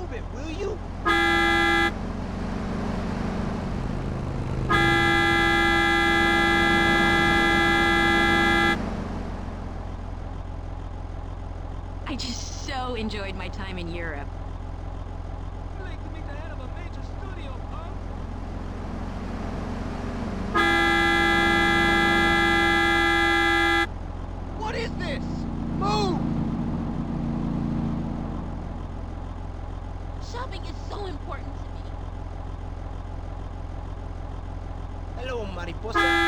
move it, will you? I just so enjoyed my time in Europe. You're late to meet the head of a major studio, punk. What is this? Move! Shopping is so important to me. Hello, mariposa.